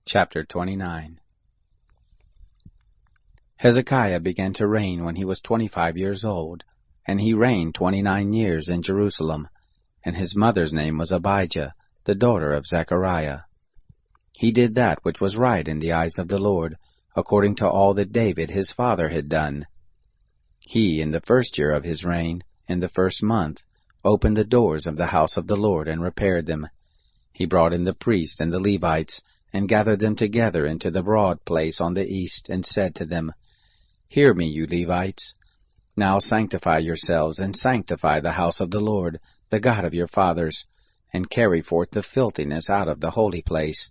Chapter 29. Hezekiah began to reign when he was 25 years old, and he reigned 29 years in Jerusalem, and his mother's name was Abijah, the daughter of Zechariah. He did that which was right in the eyes of the Lord, according to all that David his father had done. He, in the first year of his reign, in the first month, opened the doors of the house of the Lord and repaired them. He brought in the priests and the Levites, and gathered them together into the broad place on the east, and said to them, Hear me, you Levites. Now sanctify yourselves, and sanctify the house of the Lord, the God of your fathers, and carry forth the filthiness out of the holy place.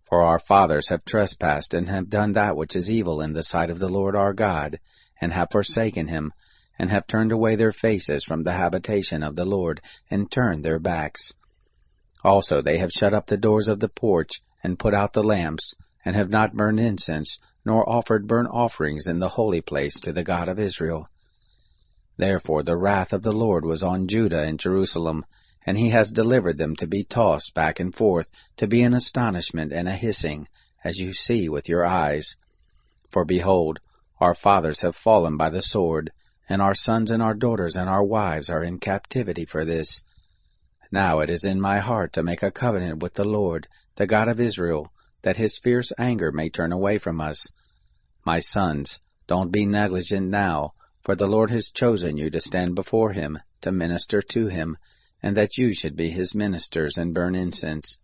For our fathers have trespassed, and have done that which is evil in the sight of the Lord our God, and have forsaken him, and have turned away their faces from the habitation of the Lord, and turned their backs. Also they have shut up the doors of the porch, and put out the lamps, and have not burned incense, nor offered burnt offerings in the holy place to the God of Israel. Therefore the wrath of the Lord was on Judah and Jerusalem, and he has delivered them to be tossed back and forth, to be an astonishment and a hissing, as you see with your eyes. For behold, our fathers have fallen by the sword, and our sons and our daughters and our wives are in captivity for this. Now it is in my heart to make a covenant with the Lord, the God of Israel, that his fierce anger may turn away from us. My sons, don't be negligent now, for the Lord has chosen you to stand before him, to minister to him, and that you should be his ministers and burn incense.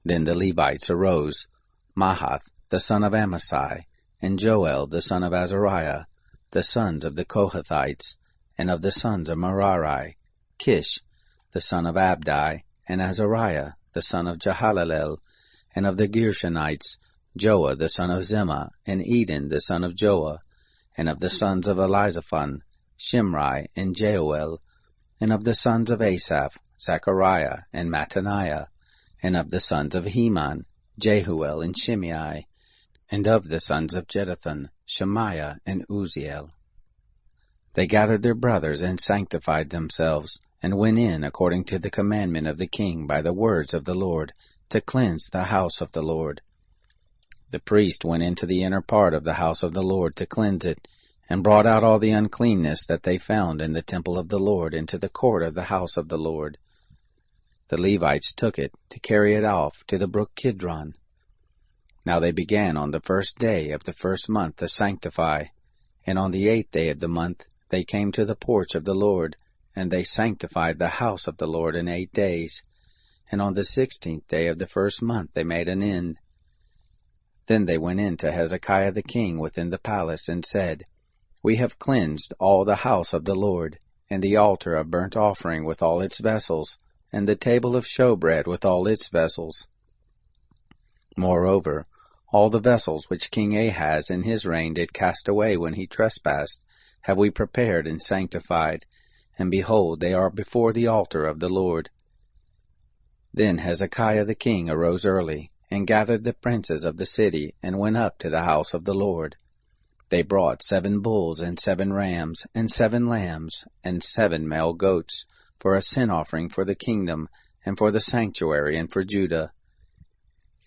Then the Levites arose, Mahath, the son of Amasai, and Joel, the son of Azariah, the sons of the Kohathites, and of the sons of Merari, Kish, the son of Abdi, and Azariah, the son of Jehalalel, and of the Gershonites, Joah the son of Zimmah, and Eden the son of Joah, and of the sons of Elizaphan, Shimri, and Jeuel, and of the sons of Asaph, Zechariah, and Mattaniah, and of the sons of Heman, Jehuel, and Shimei, and of the sons of Jeduthun, Shemaiah, and Uzziel. They gathered their brothers and sanctified themselves, and went in according to the commandment of the king by the words of the Lord, to cleanse the house of the Lord. The priest went into the inner part of the house of the Lord to cleanse it, and brought out all the uncleanness that they found in the temple of the Lord into the court of the house of the Lord. The Levites took it to carry it off to the brook Kidron. Now they began on the first day of the first month to sanctify, and on the 8th day of the month they came to the porch of the Lord, and they sanctified the house of the Lord in 8 days. And on the 16th day of the first month they made an end. Then they went in to Hezekiah the king within the palace, and said, We have cleansed all the house of the Lord, and the altar of burnt offering with all its vessels, and the table of showbread with all its vessels. Moreover, all the vessels which King Ahaz in his reign did cast away when he trespassed, have we prepared and sanctified, and behold, they are before the altar of the Lord. Then Hezekiah the king arose early, and gathered the princes of the city, and went up to the house of the Lord. They brought 7 bulls, and 7 rams, and 7 lambs, and 7 male goats, for a sin offering for the kingdom, and for the sanctuary, and for Judah.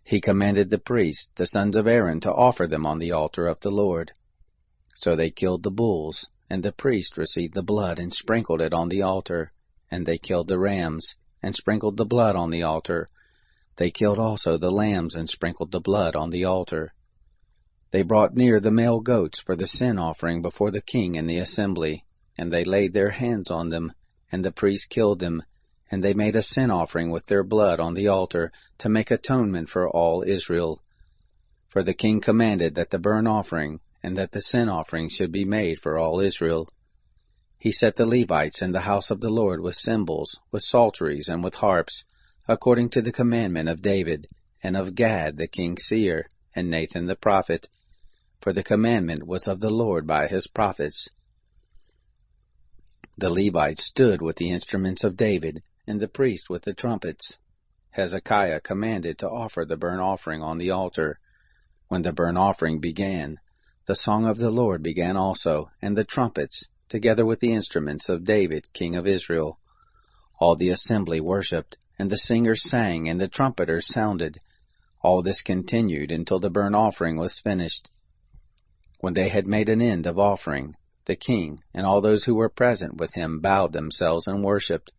He commanded the priests, the sons of Aaron, to offer them on the altar of the Lord. So they killed the bulls, and the priest received the blood, and sprinkled it on the altar. And they killed the rams, and sprinkled the blood on the altar. They killed also the lambs, and sprinkled the blood on the altar. They brought near the male goats for the sin offering before the king in the assembly, and they laid their hands on them, and the priest killed them, and they made a sin offering with their blood on the altar, to make atonement for all Israel. For the king commanded that the burnt offering and that the sin offering should be made for all Israel. He set the Levites in the house of the Lord with cymbals, with psalteries, and with harps, according to the commandment of David, and of Gad the king's seer, and Nathan the prophet, for the commandment was of the Lord by his prophets. The Levites stood with the instruments of David, and the priest with the trumpets. Hezekiah commanded to offer the burnt offering on the altar. When the burnt offering began, the song of the Lord began also, and the trumpets, together with the instruments of David, king of Israel. All the assembly worshipped, and the singers sang, and the trumpeters sounded. All this continued until the burnt offering was finished. When they had made an end of offering, the king and all those who were present with him bowed themselves and worshipped.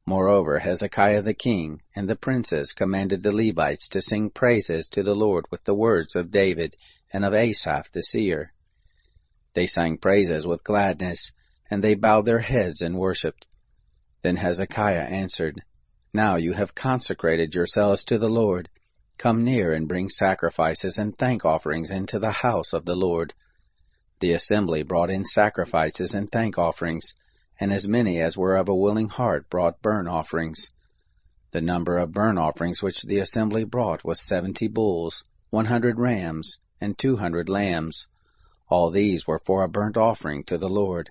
Moreover, Hezekiah the king and the princes commanded the Levites to sing praises to the Lord with the words of David and of Asaph the seer. They sang praises with gladness, and they bowed their heads and worshipped. Then Hezekiah answered, Now you have consecrated yourselves to the Lord. Come near and bring sacrifices and thank offerings into the house of the Lord. The assembly brought in sacrifices and thank offerings, and as many as were of a willing heart brought burnt offerings. The number of burnt offerings which the assembly brought was 70 bulls, 100 rams, and 200 lambs. All these were for a burnt offering to the Lord.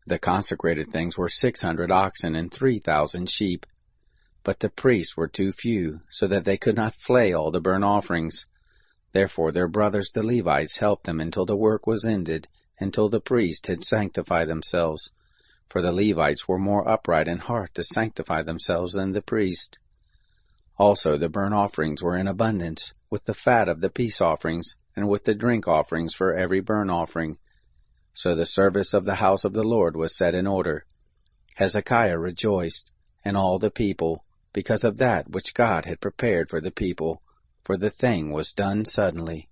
The consecrated things were 600 oxen and 3,000 sheep. But the priests were too few, so that they could not flay all the burnt offerings. Therefore their brothers the Levites helped them until the work was ended, until the priests had sanctified themselves. For the Levites were more upright in heart to sanctify themselves than the priest. Also the burnt offerings were in abundance, with the fat of the peace offerings, and with the drink offerings for every burnt offering. So the service of the house of the Lord was set in order. Hezekiah rejoiced, and all the people, because of that which God had prepared for the people, for the thing was done suddenly.